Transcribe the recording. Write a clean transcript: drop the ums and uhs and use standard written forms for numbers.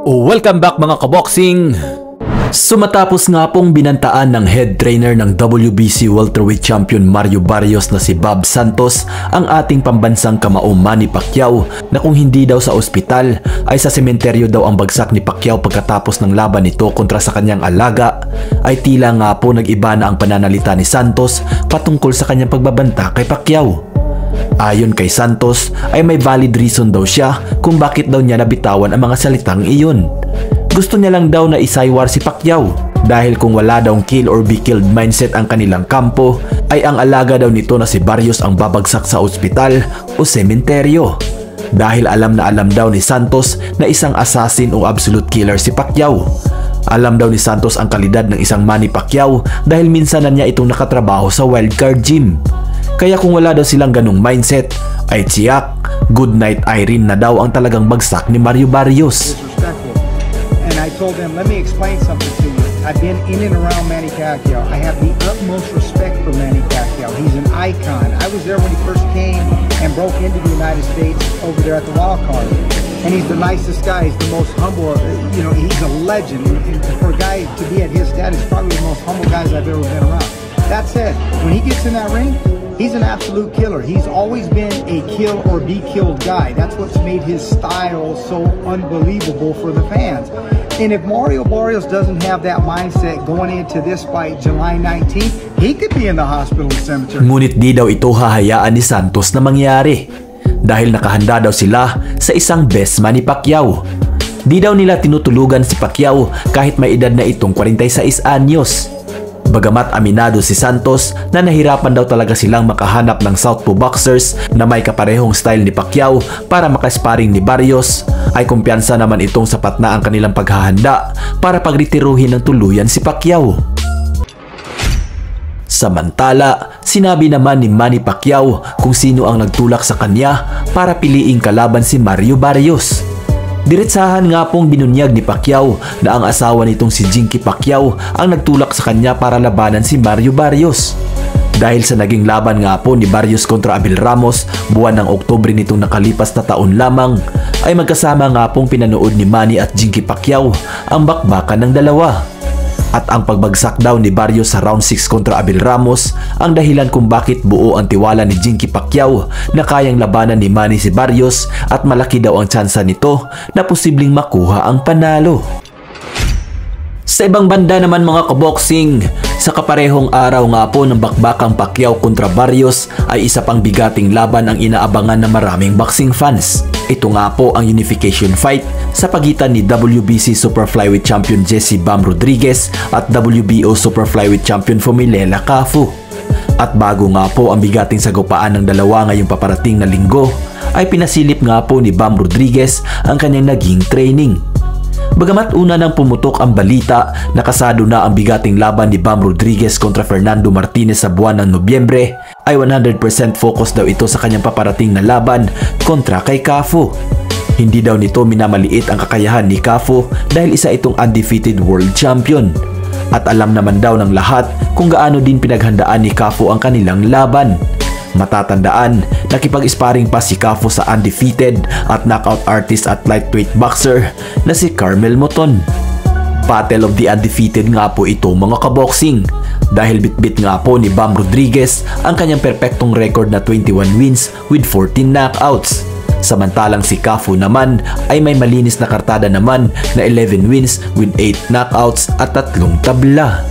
Welcome back mga kaboxing! Sumatapos nga pong binantaan ng head trainer ng WBC welterweight champion Mario Barrios na si Bob Santos ang ating pambansang kamao Manny Pacquiao na kung hindi daw sa ospital ay sa sementeryo daw ang bagsak ni Pacquiao pagkatapos ng laban nito kontra sa kanyang alaga, ay tila nga po nag-iba na ang pananalita ni Santos patungkol sa kanyang pagbabanta kay Pacquiao. Ayon kay Santos ay may valid reason daw siya kung bakit daw niya nabitawan ang mga salitang iyon. Gusto niya lang daw na isaywar si Pacquiao dahil kung wala daw kill or be killed mindset ang kanilang kampo ay ang alaga daw nito na si Barrios ang babagsak sa ospital o sementeryo. Dahil alam na alam daw ni Santos na isang assassin o absolute killer si Pacquiao. Alam daw ni Santos ang kalidad ng isang Manny Pacquiao dahil minsan na niya itong nakatrabaho sa wildcard gym. Kaya kung wala daw silang ganong mindset, ay tiyak, good night Irene na daw ang talagang bagsak ni Mario Barrios. And I told them, let me explain something to you. I've been in and around Manny Pacquiao. I have the utmost respect for Manny Pacquiao. He's an icon. I was there when he first came and broke into the United States over there at the wild card. And he's the nicest guy. He's the most humble. You know, he's a legend. And for a guy to be at his status, probably the most humble guys I've ever been around. That said, when he gets in that ring, he's an absolute killer. He's always been a kill or be killed guy. That's what's made his style so unbelievable for the fans. And if Mario Barrios doesn't have that mindset going into this fight July 19th, he could be in the hospital cemetery. Ngunit di daw ito hahayaan ni Santos na mangyari dahil nakahanda daw sila sa isang best man ni Pacquiao. Di daw nila tinutulugan si Pacquiao kahit may edad na itong 46 anyos. Bagamat aminado si Santos na nahirapan daw talaga silang makahanap ng southpaw boxers na may kaparehong style ni Pacquiao para makasparing ni Barrios, ay kumpiyansa naman itong sapat na ang kanilang paghahanda para pagritiruhin ng tuluyan si Pacquiao. Samantala, sinabi naman ni Manny Pacquiao kung sino ang nagtulak sa kanya para piliing kalaban si Mario Barrios. Diretsahan nga pong binunyag ni Pacquiao na ang asawa nitong si Jinky Pacquiao ang nagtulak sa kanya para labanan si Mario Barrios. Dahil sa naging laban nga po ni Barrios kontra Abel Ramos buwan ng Oktubre nitong nakalipas na taon lamang, ay magkasama nga pong pinanood ni Manny at Jinky Pacquiao ang bakbakan ng dalawa. At ang pagbagsak daw ni Barrios sa round 6 kontra Abel Ramos ang dahilan kung bakit buo ang tiwala ni Jinky Pacquiao na kayang labanan ni Manny si Barrios at malaki daw ang tsansa nito na posibleng makuha ang panalo. Sa ibang banda naman mga kaboxing, sa kaparehong araw nga po ng bakbakang Pacquiao kontra Barrios ay isa pang bigating laban ang inaabangan ng maraming boxing fans. Ito nga po ang unification fight sa pagitan ni WBC Super Flyweight Champion Jesse Bam Rodriguez at WBO Super Flyweight Champion Fumilela Cafu. At bago nga po ang bigating sagupaan ng dalawa ngayong paparating na linggo, ay pinasilip nga po ni Bam Rodriguez ang kanyang naging training. Bagamat una nang pumutok ang balita na kasado na ang bigating laban ni Bam Rodriguez kontra Fernando Martinez sa buwan ng Nobyembre, ay 100% focus daw ito sa kanyang paparating na laban kontra kay Cafu. Hindi daw nito minamaliit ang kakayahan ni Cafu dahil isa itong undefeated world champion. At alam naman daw ng lahat kung gaano din pinaghandaan ni Cafu ang kanilang laban. Matatandaan, nakipag-sparring pa si Cafu sa undefeated at knockout artist at lightweight boxer na si Carmel Moton. Battle of the undefeated nga po ito mga kaboxing dahil bitbit nga po ni Bam Rodriguez ang kanyang perpektong record na 21 wins with 14 knockouts. Samantalang si Cafu naman ay may malinis na kartada naman na 11 wins with 8 knockouts at 3 tabla.